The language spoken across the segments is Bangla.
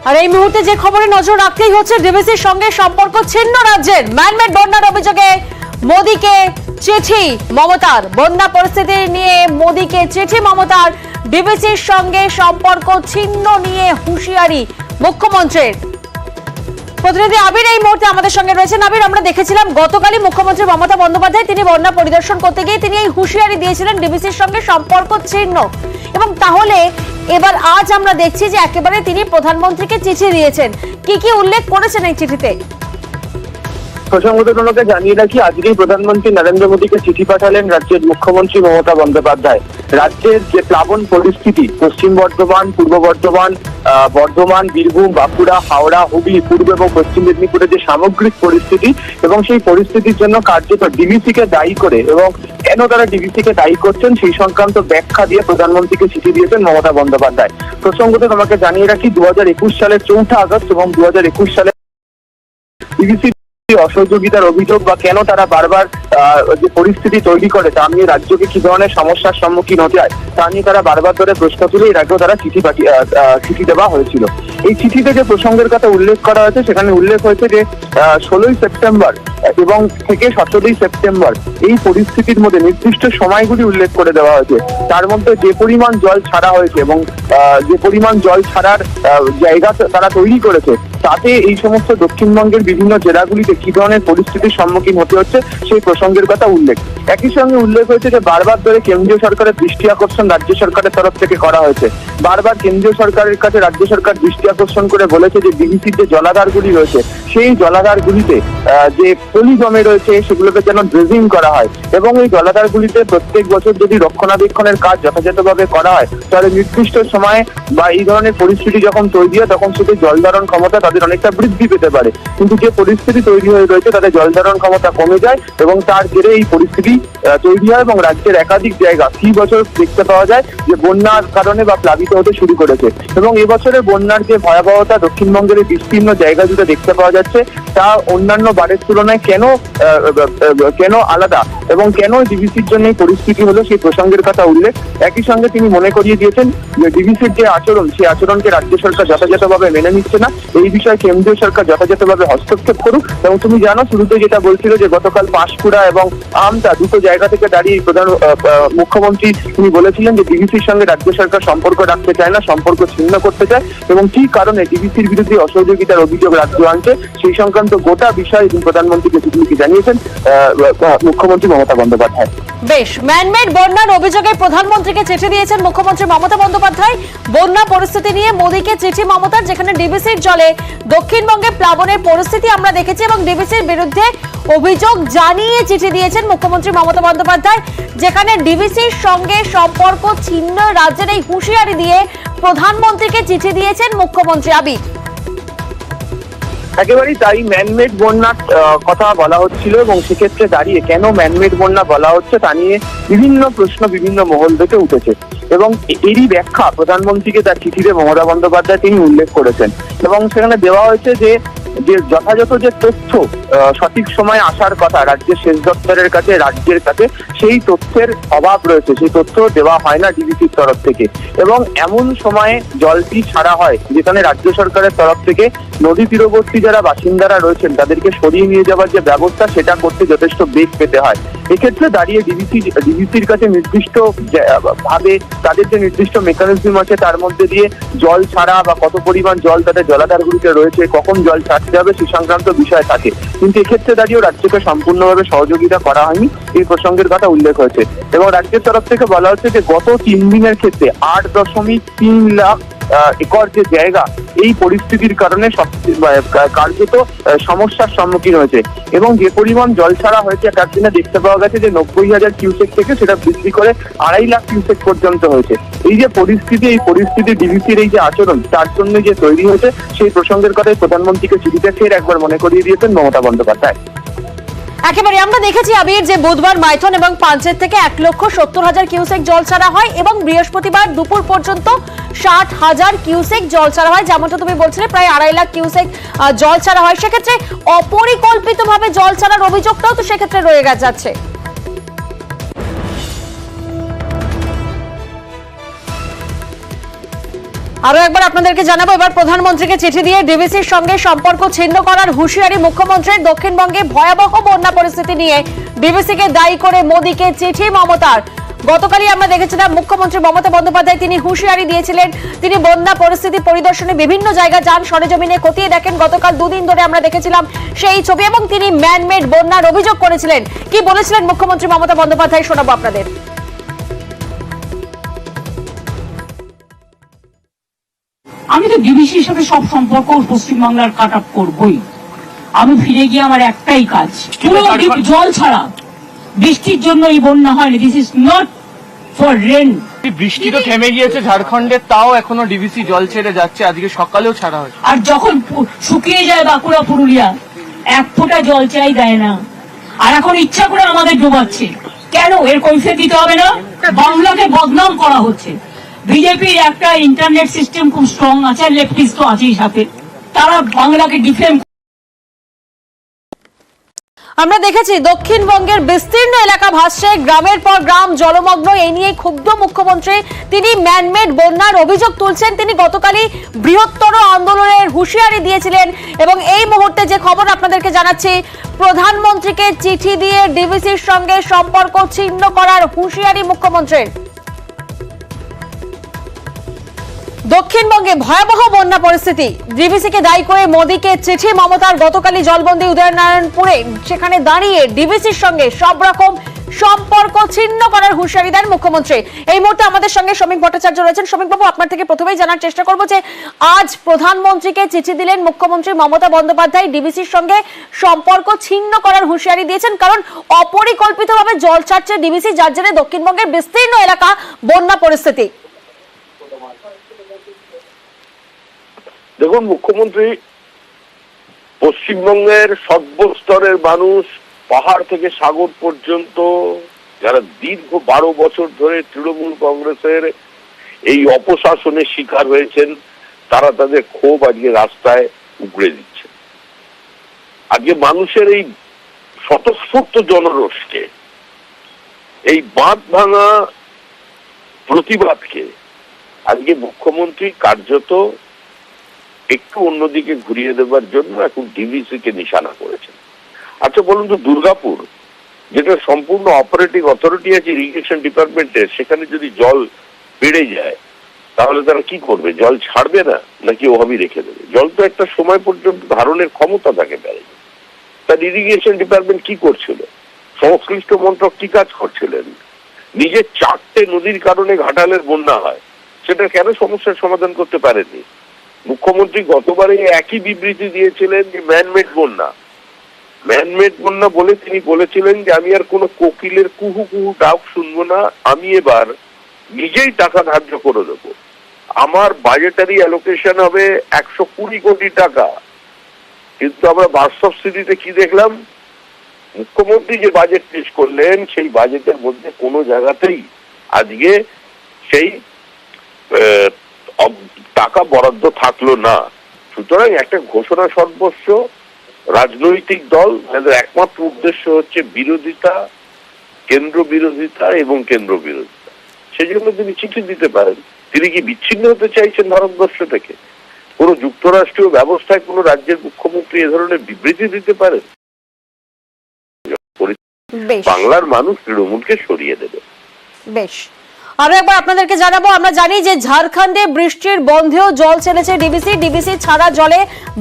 আর এই মুহূর্তে যে খবরে নজর রাখতেই হচ্ছে, ডিবিসির সঙ্গে সম্পর্ক ছিন্ন রাজ্যের। ম্যানমেড বন্যার অভিযোগে মোদীকে চিঠি মমতার। বন্যা পরিস্থিতি নিয়ে মোদীকে চিঠি মমতার। ডিবিসির সঙ্গে সম্পর্ক ছিন্ন নিয়ে হুঁশিয়ারি মুখ্যমন্ত্রীর। প্রতিনিধি আবির এই মুহূর্তে আমাদের সঙ্গে রয়েছেন। আবির, আমরা দেখেছিলাম গতকালই মুখ্যমন্ত্রী মমতা বন্দ্যোপাধ্যায় তিনি বন্যা পরিদর্শন করতে গিয়ে তিনি এই হুঁশিয়ারি দিয়েছিলেন ডিবিসির সঙ্গে সম্পর্ক ছিন্ন। এবং তাহলে এবার আজ আমরা দেখছি যে একেবারে তিনি প্রধানমন্ত্রীকে চিঠি দিয়েছেন। কি কি উল্লেখ করেছেন এই চিঠিতে? প্রসঙ্গত তোমাকে জানিয়ে রাখি, আজকেই প্রধানমন্ত্রী নরেন্দ্র মোদীকে চিঠি পাঠালেন রাজ্যের মুখ্যমন্ত্রী মমতা বন্দ্যোপাধ্যায়। রাজ্যের যে প্লাবন পরিস্থিতি, পশ্চিম বর্ধমান, পূর্ব বর্ধমান, বর্ধমান, বীরভূম, বাঁকুড়া, হাওড়া, হুগলি, পূর্ব এবং পশ্চিম মেদিনীপুরের যে সামগ্রিক পরিস্থিতি এবং সেই পরিস্থিতির জন্য কার্যত ডিবিসিকে দায়ী করে এবং কেন তারা ডিবিসিকে দায়ী করছেন সেই সংক্রান্ত ব্যাখ্যা দিয়ে প্রধানমন্ত্রীকে চিঠি দিয়েছেন মমতা বন্দ্যোপাধ্যায়। প্রসঙ্গত তোমাকে জানিয়ে রাখি, 2021 সালের 4 আগস্ট এবং 2021 সালে ডিবিসি অসহযোগিতার অভিযোগ বা কেন তারা বারবার যে পরিস্থিতি তৈরি করে তা নিয়ে রাজ্যকে কি ধরনের সমস্যার সম্মুখীন হতে হয় তা নিয়ে তারা বারবার ধরে প্রশ্ন তুলে এর আগেও তারা চিঠি দেওয়া হয়েছিল। এই চিঠিতে যে প্রসঙ্গের কথা উল্লেখ করা হয়েছে সেখানে উল্লেখ হয়েছে যে 16ই সেপ্টেম্বর এবং থেকে 17ই সেপ্টেম্বর এই পরিস্থিতির মধ্যে নির্দিষ্ট সময়গুলি উল্লেখ করে দেওয়া হয়েছে। তার মধ্যে যে পরিমাণ জল ছাড়া হয়েছে এবং যে পরিমাণ জল ছাড়ার জায়গা তারা তৈরি করেছে তাতে এই সমস্ত দক্ষিণবঙ্গের বিভিন্ন জেলাগুলিতে কি ধরনের পরিস্থিতির সম্মুখীন হতে হচ্ছে সেই প্রসঙ্গের কথা উল্লেখ। একই সঙ্গে উল্লেখ হয়েছে যে বারবার ধরে কেন্দ্রীয় সরকারের দৃষ্টি আকর্ষণ রাজ্য সরকারের তরফ থেকে করা হয়েছে। বারবার কেন্দ্রীয় সরকারের কাছে রাজ্য সরকার দৃষ্টি আকর্ষণ করে বলেছে যে ডিবিসির যে জলাধারগুলি রয়েছে সেই জলাধারগুলিতে যে পলি জমে রয়েছে সেগুলোকে যেন ড্রেজিং করা হয় এবং এই জলাধারগুলিতে প্রত্যেক বছর যদি রক্ষণাবেক্ষণের কাজ যথাযথভাবে করা হয় তাহলে নির্দিষ্ট সময়ে বা এই ধরনের পরিস্থিতি যখন তৈরি হয় তখন সেটি জল ধারণ ক্ষমতা তাদের অনেকটা বৃদ্ধি পেতে পারে। কিন্তু যে পরিস্থিতি তৈরি হয়ে রয়েছে তাদের জল ধারণ ক্ষমতা কমে যায় এবং তার জেরে এই পরিস্থিতি তৈরি হয় এবং রাজ্যের একাধিক জায়গা ফি বছর দেখতে পাওয়া যায় যে বন্যার কারণে বা প্লাবিত হতে শুরু করেছে। এবং এবছরের বন্যার যে ভয়াবহতা দক্ষিণবঙ্গের বিস্তীর্ণ জায়গা জুড়ে দেখতে পাওয়া যাচ্ছে তা অন্যান্য বারের তুলনায় কেন আলাদা এবং কেন ডিবিসির জন্য এই পরিস্থিতি হলো সেই প্রসঙ্গের কথা উল্লেখ। একই সঙ্গে তিনি মনে করিয়ে দিয়েছেন যে ডিবিসির যে আচরণ সেই আচরণকে রাজ্য সরকার যথাযথভাবে মেনে নিচ্ছে না, এই বিষয়ে কেন্দ্রীয় সরকার যথাযথভাবে হস্তক্ষেপ করুক। এবং তুমি জানো শুরুতে যেটা বলছিল যে গতকাল পাঁশকুড়া এবং আমতা দুটো জায়গা থেকে দাঁড়িয়ে প্রধান মুখ্যমন্ত্রী তিনি বলেছিলেন যে ডিবিসির সঙ্গে রাজ্য সরকার সম্পর্ক রাখতে চায় না, সম্পর্ক ছিন্ন করতে চায় এবং কি কারণে ডিবিসির বিরুদ্ধে অসহযোগিতার অভিযোগ রাজ্য আনছে সেই সংক্রান্ত গোটা বিষয় তিনি প্রধানমন্ত্রীকে চিঠি জানিয়েছেন মুখ্যমন্ত্রী মমতা বন্দ্যোপাধ্যায়। বেশ, ম্যানমেড বন্যার অভিযোগে প্রধানমন্ত্রীকে চিঠি দিয়েছেন মুখ্যমন্ত্রী মমতা বন্দ্যোপাধ্যায়। বন্যা পরিস্থিতি নিয়ে মোদীকে চিঠি মমতার, যেখানে ডিবিসির জলে দক্ষিণবঙ্গে প্লাবনের পরিস্থিতি আমরা দেখেছি এবং ডিবিসির বিরুদ্ধে অভিযোগ জানিয়ে চিঠি দিয়েছেন মুখ্যমন্ত্রী মমতা বন্দ্যোপাধ্যায়, যেখানে ডিবিসির সঙ্গে সম্পর্ক ছিন্ন রাজ্যের এই হুঁশিয়ারি দিয়ে প্রধানমন্ত্রীকে চিঠি দিয়েছেন মুখ্যমন্ত্রী। আবির, একেবারেই তাই, ম্যানমেড বন্যার কথা বলা হচ্ছিল এবং সেক্ষেত্রে দাঁড়িয়ে কেন ম্যানমেড বন্যা বলা হচ্ছে তা নিয়ে বিভিন্ন প্রশ্ন বিভিন্ন মহল থেকে উঠেছে এবং এরই ব্যাখ্যা প্রধানমন্ত্রীকে তার চিঠিতে মমতা বন্দ্যোপাধ্যায় তিনি উল্লেখ করেছেন এবং সেখানে দেওয়া হয়েছে যে যথাযথ যে তথ্য সঠিক সময় আসার কথা রাজ্যের সেচ দপ্তরের কাছে রাজ্যের কাছে সেই তথ্যের অভাব রয়েছে, সেই তথ্য দেওয়া হয় না ডিবিসির তরফ থেকে এবং এমন সময়ে জলটি ছাড়া হয় যেখানে রাজ্য সরকারের তরফ থেকে নদী তীরবর্তী যারা বাসিন্দারা রয়েছেন তাদেরকে সরিয়ে নিয়ে যাওয়ার যে ব্যবস্থা সেটা করতে যথেষ্ট বেগ পেতে হয়। এক্ষেত্রে দাঁড়িয়ে ডিবিসির কাছে নির্দিষ্ট ভাবে তাদের যে নির্দিষ্ট মেকানিজম আছে তার মধ্যে দিয়ে জল ছাড়া বা কত পরিমাণ জল তাদের জলাধারগুলিতে রয়েছে, কখন জল ছাড়তে হবে সেই সংক্রান্ত বিষয় থাকে। কিন্তু এক্ষেত্রে দাঁড়িয়েও রাজ্যকে সম্পূর্ণভাবে সহযোগিতা করা হয়নি এই প্রসঙ্গের কথা উল্লেখ হয়েছে এবং রাজ্যের তরফ থেকে বলা হচ্ছে যে গত 3 দিনের ক্ষেত্রে 8.3 লাখ একর যে জায়গা এই পরিস্থিতির কারণে কার্যত সমস্যার সম্মুখীন হয়েছে এবং যে পরিমাণ জল ছাড়া হয়েছে তার জন্য দেখতে পাওয়া গেছে যে 90,000 কিউসেক থেকে সেটা বৃদ্ধি করে 2.5 লাখ কিউসেক পর্যন্ত হয়েছে। এই যে পরিস্থিতি এই পরিস্থিতি ডিবিসির এই যে আচরণ তার জন্য যে তৈরি হয়েছে সেই প্রসঙ্গের কথাই প্রধানমন্ত্রীকে চিঠিতে ফের একবার মনে করিয়ে দিয়েছেন মমতা বন্দ্যোপাধ্যায়। একেবারে আমরা দেখেছি আবির যে বুধবার মাইথন এবং পাঞ্চেত থেকে 1,70,000 কিউসেক জল ছাড়া হয় এবং বৃহস্পতিবার দুপুর পর্যন্ত 60,000 কিউসেক জল ছাড়া হয়, যেমনটা তুমি বলছিলে প্রায় 2.5 লাখ কিউসেক জল ছাড়া হয়। সেক্ষেত্রে অপরিকল্পিতভাবে জল ছাড়ার অভিযোগটাও তো সেক্ষেত্রে রয়ে যাচ্ছে। আরো একবার আপনাদেরকে জানাবো, এবার প্রধানমন্ত্রীকে চিঠি দিয়ে ডিবিসির সঙ্গে সম্পর্ক ছিন্ন করার হুঁশিয়ারি মুখ্যমন্ত্রীর। দক্ষিণবঙ্গে ভয়াবহ বন্যা পরিস্থিতি নিয়ে ডিবিসিকে দায়ী করে মোদীকে চিঠি মমতার। গতকালই আমরা দেখেছিলাম মুখ্যমন্ত্রী মমতা বন্দ্যোপাধ্যায় তিনি হুঁশিয়ারি দিয়েছিলেন। তিনি বন্যা পরিস্থিতি পরিদর্শনে বিভিন্ন জায়গা যান, সরেজমিনে খতিয়ে দেখেন। গতকাল দুদিন ধরে আমরা দেখেছিলাম সেই ছবি এবং তিনি ম্যানমেড বন্যার অভিযোগ করেছিলেন। কি বলেছিলেন মুখ্যমন্ত্রী মমতা বন্দ্যোপাধ্যায় শোনাবো আপনাদের। আমি তো ডিবিসির সাথে সব সম্পর্ক পশ্চিমবাংলার কাট আপ করবই। আমি ফিরে গিয়ে আমার একটাই কাজ, পুরো জল ছাড়া। বৃষ্টির জন্য এই বন্যা হয়নি, this is not for rain. বৃষ্টি তো থেমে গিয়েছে ঝাড়খণ্ডে, তাও এখনো ডিবিসি জল ছেড়ে যাচ্ছে, আজকে সকালেও ছাড়া হয়েছে। আর যখন শুকিয়ে যায় বাঁকুড়া পুরুলিয়া, এক ফোঁটা জল চাই দেয় না। আর এখন ইচ্ছা করে আমাদের ডুবাচ্ছে কেন? এর কৈফিয়ত দিতে হবে না? বাংলাকে বদনাম করা হচ্ছে। বিজেপির একটা ইন্টারনেট সিস্টেম খুব স্ট্রং আছে, লেফটিস্ট তো আছেই সাথে, তারা বাংলাকে ডিফেম। আমরা দেখেছি দক্ষিণবঙ্গের বিস্তীর্ণ এলাকা ভাসছে, গ্রামের পর গ্রাম জলমগ্ন। এই নিয়ে ক্ষুব্ধ মুখ্যমন্ত্রী, তিনি ম্যানমেড বন্যার অভিযোগ তুলছেন। তিনি গতকালই বৃহত্তর আন্দোলনের হুঁশিয়ারি দিয়েছিলেন এবং এই মুহূর্তে যে খবর আপনাদেরকে জানাচ্ছি, প্রধানমন্ত্রীকে চিঠি দিয়ে ডিবিসির সঙ্গে সম্পর্ক ছিন্ন করার হুঁশিয়ারি মুখ্যমন্ত্রীর। দক্ষিণবঙ্গে ভয়াবহ বন্যা পরিস্থিতি, ডিবিসিকে দায়ী করে মোদীকে চিঠি মমতার। গতকালই জলবন্দী উদয়নারায়ণপুরে সেখানে দাঁড়িয়ে ডিবিসির সঙ্গে সব রকম সম্পর্ক ছিন্ন করার হুঁশিয়ারি দেন মুখ্যমন্ত্রী। এই মুহূর্তে আমাদের সঙ্গে শ্রমিক ভট্টাচার্য রয়েছেন। শ্রমিক বাবু, আপনার থেকে প্রথমেই জানার চেষ্টা করবো যে আজ প্রধানমন্ত্রীকে চিঠি দিলেন মুখ্যমন্ত্রী মমতা বন্দ্যোপাধ্যায়, ডিবিসির সঙ্গে সম্পর্ক ছিন্ন করার হুঁশিয়ারি দিয়েছেন, কারণ অপরিকল্পিতভাবে জল ছাড়ছে ডিবিসি, যার জেরে দক্ষিণবঙ্গের বিস্তীর্ণ এলাকা বন্যা পরিস্থিতি। দেখুন, মুখ্যমন্ত্রী পশ্চিমবঙ্গের সর্বস্তরের মানুষ, পাহাড় থেকে সাগর পর্যন্ত, যারা দীর্ঘ 12 বছর ধরে তৃণমূল কংগ্রেসের এই অপশাসনের শিকার হয়েছেন, তারা তাদের ক্ষোভ আজকে রাস্তায় উগড়ে দিচ্ছে। আজকে মানুষের এই স্বতঃস্ফূর্ত জনরোষকে, এই বাঁধ ভাঙা প্রতিবাদকে আজকে মুখ্যমন্ত্রী কার্যত একটু অন্যদিকে ঘুরিয়ে দেবার জন্য এখন ডিবিসি কে নিশানা করেছেন। আচ্ছা বলুন তো, দুর্গাপুর যেটা সম্পূর্ণ অপারেটিং অথরিটি আছে ইরিগেশন ডিপার্টমেন্টের, সেখানে যদি জল বেড়ে যায় তাহলে তারা কি করবে? জল ছাড়বে না নাকি ওভাবেই রেখে দেবে? জল তো একটা সময় পর্যন্ত ধারণের ক্ষমতা থাকে বেড়ে। তার ইরিগেশন ডিপার্টমেন্ট কি করছিল? সংশ্লিষ্ট মন্ত্রক কি কাজ করছিলেন? নিজের 4টে নদীর কারণে ঘাটালের বন্যা হয়, সেটা কেন সমস্যার সমাধান করতে পারেনি? মুখ্যমন্ত্রী গতবারে একই বিবৃতি দিয়েছিলেন যে ম্যানমেড বন্যা। ম্যানমেড বন্যা বলে তিনি বলেছিলেন যে আমি আর কোনো কোকিলের কুহু কুহু ডাক শুনবো না, আমি এবার নিজেই টাকা ধার্য করে দেব। আমার বাজেটারি অ্যালোকেশন হবে 120 কোটি টাকা। কিন্তু আমরা বাস্তব স্থিতিতে কি দেখলাম? মুখ্যমন্ত্রী যে বাজেট পেশ করলেন, সেই বাজেটের মধ্যে কোনো জায়গাতেই আজকে সেই টাকা বরাদ্দ থাকলো না। সুতরাং একটা ঘোষণা সর্বস্ব রাজনৈতিক দল, যাদের একমাত্র উদ্দেশ্য হচ্ছে বিরোধিতা, কেন্দ্র বিরোধিতা এবং কেন্দ্র বিরোধিতা, সেই জন্য তিনি চিঠি দিতে পারেন। তিনি কি বিচ্ছিন্ন হতে চাইছেন ভারতবর্ষ থেকে? কোন যুক্তরাষ্ট্রীয় ব্যবস্থায় কোন রাজ্যের মুখ্যমন্ত্রী এ ধরনের বিবৃতি দিতে পারেন? বাংলার মানুষ তৃণমূলকে সরিয়ে দেবে। বেশ, আরো একবার আপনাদেরকে জানাবো, আমরা জানি যে ঝাড়খণ্ডে বৃষ্টির বন্ধেও জল ছেড়েছে ডিবিসি ছাড়া জলে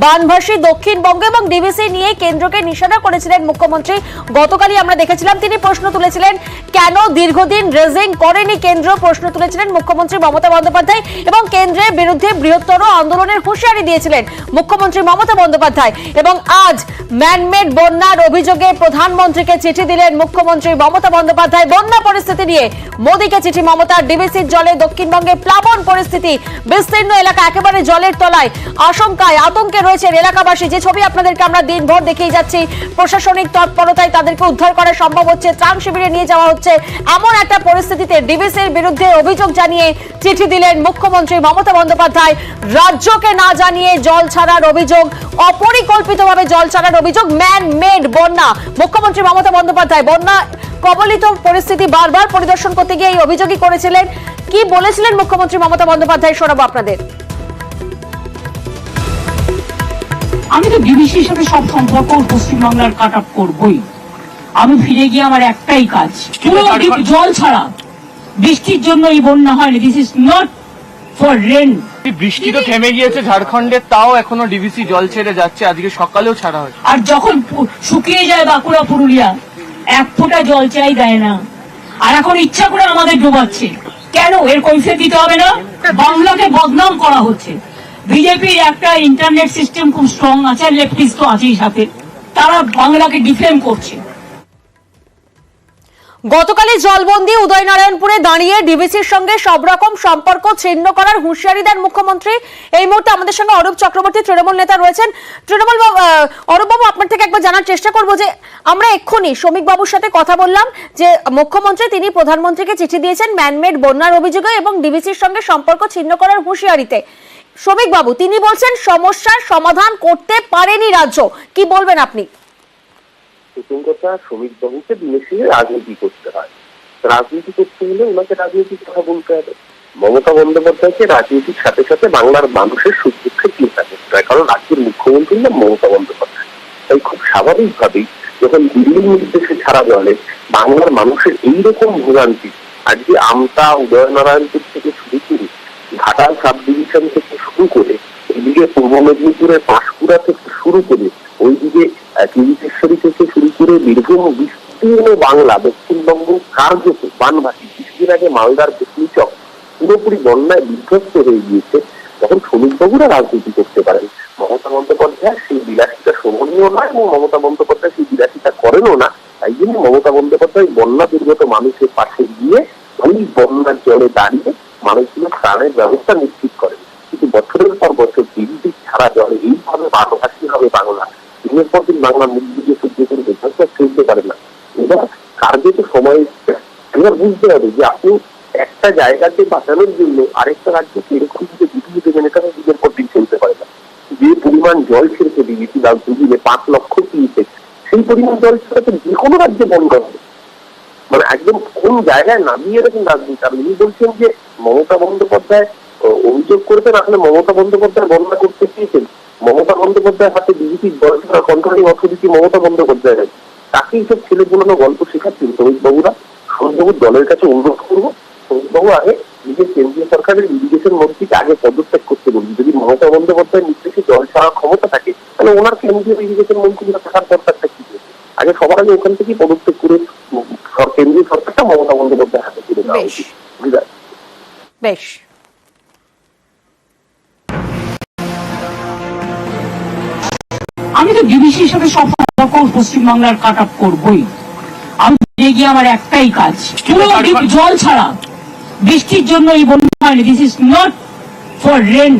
বানভাসী দক্ষিণবঙ্গ এবং ডিবিসি নিয়ে কেন্দ্রকে নিশানা করেছিলেন মুখ্যমন্ত্রী। গতকালই আমরা দেখেছিলাম তিনি প্রশ্ন তুলেছিলেন কেন দীর্ঘদিন রেজিং করেনি কেন্দ্র, প্রশ্ন তুলেছিলেন মুখ্যমন্ত্রী মমতা বন্দ্যোপাধ্যায় এবং কেন্দ্রের বিরুদ্ধে বৃহত্তর আন্দোলনের হুঁশিয়ারি দিয়েছিলেন মুখ্যমন্ত্রী মমতা বন্দ্যোপাধ্যায়। এবং আজ ম্যানমেড বন্যার অভিযোগে প্রধানমন্ত্রীকে চিঠি দিলেন মুখ্যমন্ত্রী মমতা বন্দ্যোপাধ্যায়। বন্যা পরিস্থিতি নিয়ে মোদীকে চিঠি মমতার। ডিবিসির জলে দক্ষিণবঙ্গে প্লাবন পরিস্থিতি, বিস্তীর্ণ এলাকা একেবারে জলের তলায়, আশঙ্কায় আতঙ্কে রয়েছেন এলাকাবাসী। যে ছবি আপনাদেরকে আমরা দিনভর দেখিয়ে যাচ্ছি, প্রশাসনিক তৎপরতায় তাদেরকে উদ্ধার করা সম্ভব হচ্ছে, ত্রাণ শিবিরে নিয়ে যাওয়া হচ্ছে। এমন একটা পরিস্থিতিতে ডিবিসির বিরুদ্ধে অভিযোগ জানিয়ে চিঠি দিলেন মুখ্যমন্ত্রী মমতা বন্দ্যোপাধ্যায়। রাজ্যকে না জানিয়ে জল ছাড়ার অভিযোগ, অপরিকল্পিতভাবে জল ছাড়ার অভিযোগ, ম্যান মেড বন্যা। মুখ্যমন্ত্রী মমতা বন্দ্যোপাধ্যায় বন্যা কবলিত পরিস্থিতি বারবার পরিদর্শন করতে গিয়ে এই অভিযোগই করেছিলেন। কি বলেছিলেন মুখ্যমন্ত্রী মমতা বন্দ্যোপাধ্যায় শোনাবো আপনাদের। আমি তো ডিবিসির সাথে সব সম্পর্ক পশ্চিমবাংলার কাট আপ করবই। আমি ফিরে গিয়ে আমার একটাই কাজ, পুরো জল ছাড়া। বৃষ্টির জন্য এই বন্যা হয়নি, this is not for rain. বৃষ্টি তো থেমে গিয়েছে ঝাড়খণ্ডে, তাও এখনো ডিভিসি জল ছেড়ে যাচ্ছে, আজকে সকালেও ছাড়া হয়েছে। আর যখন শুকিয়ে যায় বাঁকুড়া পুরুলিয়া, এক ফোঁটা জল চাই দেয় না। আর এখন ইচ্ছা করে আমাদের ডোবাচ্ছে। কেন? এর কৈফিয়ত দিতে হবে না? বাংলাকে বদনাম করা হচ্ছে। বিজেপির একটা ইন্টারনেট সিস্টেম খুব স্ট্রং আছে, লেফটিস্ট তো আছেই সাথে, তারা বাংলাকে ডিফেম করছে। গতকালই জলবন্দি উদয়নারায়ণপুরে দাঁড়িয়ে ডিভিসির সঙ্গে সব রকম সম্পর্ক ছিন্ন করার হুঁশিয়ারি দেন মুখ্যমন্ত্রী। এই মুহূর্তে আমাদের সঙ্গে অরূপ চক্রবর্তী তৃণমূল নেতা রয়েছেন। তৃণমূল অরূপ বাবু, আপনার থেকে একবার জানার চেষ্টা করব যে আমরা এক্ষুনি শ্রমিক বাবুর সাথে কথা বললাম যে মুখ্যমন্ত্রী তিনি প্রধানমন্ত্রীকে চিঠি দিয়েছেন ম্যানমেড বন্যার অভিযোগে এবং ডিভিসির সঙ্গে সম্পর্ক ছিন্ন করার হুঁশিয়ারিতে। শ্রমিক বাবু তিনি বলছেন সমস্যার সমাধান করতে পারেনি রাজ্য, কি বলবেন আপনি? প্রথম কথা, শ্রমিক বাবুকে বিদেশে রাজনীতি করতে হয়। রাজনীতি করতে হলে ওনাকে রাজনীতির কথা বলতে হবে। মমতা বন্দ্যোপাধ্যায়কে রাজনীতির সাথে সাথে বাংলার মানুষের সুখ দুঃখে চিন্তা করতে হয়, কারণ রাজ্যের মুখ্যমন্ত্রীর নাম মমতা বন্দ্যোপাধ্যায়। তাই খুব স্বাভাবিকভাবেই যখন দিল্লির নির্দেশে ছাড়া জলে বাংলার মানুষের এইরকম ভোগান্তি, আজকে আমতা উদয়নারায়ণপুর থেকে শুরু করে ঘাটাল সাব ডিভিশন থেকে শুরু করে এদিকে পূর্ব মেদিনীপুরের পাঁশকুড়া থেকে শুরু করে ওইদিকে কিরিটেশ্বরী থেকে শুরু করে বীরভূম বিস্তীর্ণ বাংলা, দক্ষিণবঙ্গ কার্যত বানভাসী। কিছুদিন আগে মালদার চক পুরোপুরি বন্যায় বিধ্বস্ত হয়ে গিয়েছে। তখন শ্রমিকবাবুরা রাজনীতি করতে পারেন। মমতা বন্দ্যোপাধ্যায় সেই বিলাসিতা শোভনীয় নয় এবং মমতা বন্দ্যোপাধ্যায় সেই বিলাসিতা করেনও না। তাই জন্য মমতা বন্দ্যোপাধ্যায় বন্যা দুর্গত মানুষের পাশে গিয়ে ওই বন্যার জলে দাঁড়িয়ে মানুষগুলোর ত্রাণের ব্যবস্থা নিশ্চিত করেন। কিন্তু বছরের পর বছর দিল্লি ছাড়া জলে এইভাবে বানভাসী হবে বাংলা, দিনের পর দিন বাংলা মুখ দিয়ে সহ্য করে ফেলতে পারে না। এবার কার্যত সময় এবার বুঝতে হবে যে আপনি একটা জায়গাকে বাঁচানোর জন্য আরেকটা রাজ্যকে এরকম ভাবে বুঝিয়ে দেবেন, এটা দিনের পর দিন চলতে পারে না। যে পরিমাণ জল ছেড়েছে দিয়েছি দুদিনে 5 লক্ষ পিএসে, সেই পরিমাণ জল ছেড়ে তো যে কোনো রাজ্যে বন্ধ হবে। মানে একদম কোন জায়গায় নামিয়ে রেখেন রাজনীতি। আর উনি বলছেন যে মমতা বন্দ্যোপাধ্যায় অভিযোগ করতেন, আসলে মমতা বন্দ্যোপাধ্যায় বন্যা করতে চেয়েছেন। মমতা বন্দ্যোপাধ্যায় হাতে বিজেপির জল ছাড়া কন্ট্রোলিং অথরিটি মমতা বন্দ্যোপাধ্যায় রয়েছে। তাকে এইসব ছেলে পুরোনো গল্প শেখাচ্ছেন শ্রমিকবাবুরা। শ্রমিকবাবুর দলের কাছে অনুরোধ করবো, শ্রমিকবাবু আগে নিজের কেন্দ্রীয় সরকারের ইরিগেশন মন্ত্রীকে আগে পদত্যাগ করতে বলুন। যদি মমতা বন্দ্যোপাধ্যায়ের নির্দেশে জল ছাড়ার ক্ষমতা থাকে তাহলে ওনার কেন্দ্রীয় ইরিগেশন মন্ত্রীরা থাকার দরকারটা কি? আগে সবার আগে ওখান থেকে পদত্যাগ করে কেন্দ্রীয় সরকারটা মমতা বন্দ্যোপাধ্যায়ের হাতে তুলে দেওয়া উচিত। বেশ, আমি তো ডিবিসির সাথে সব সম্পর্ক পশ্চিমবাংলার কাট আপ করবই। আমি ফিরে গিয়ে আমার একটাই কাজ, পুরো জল ছাড়া। বৃষ্টির জন্য এই বন্যা হয়নি, this is not for rain.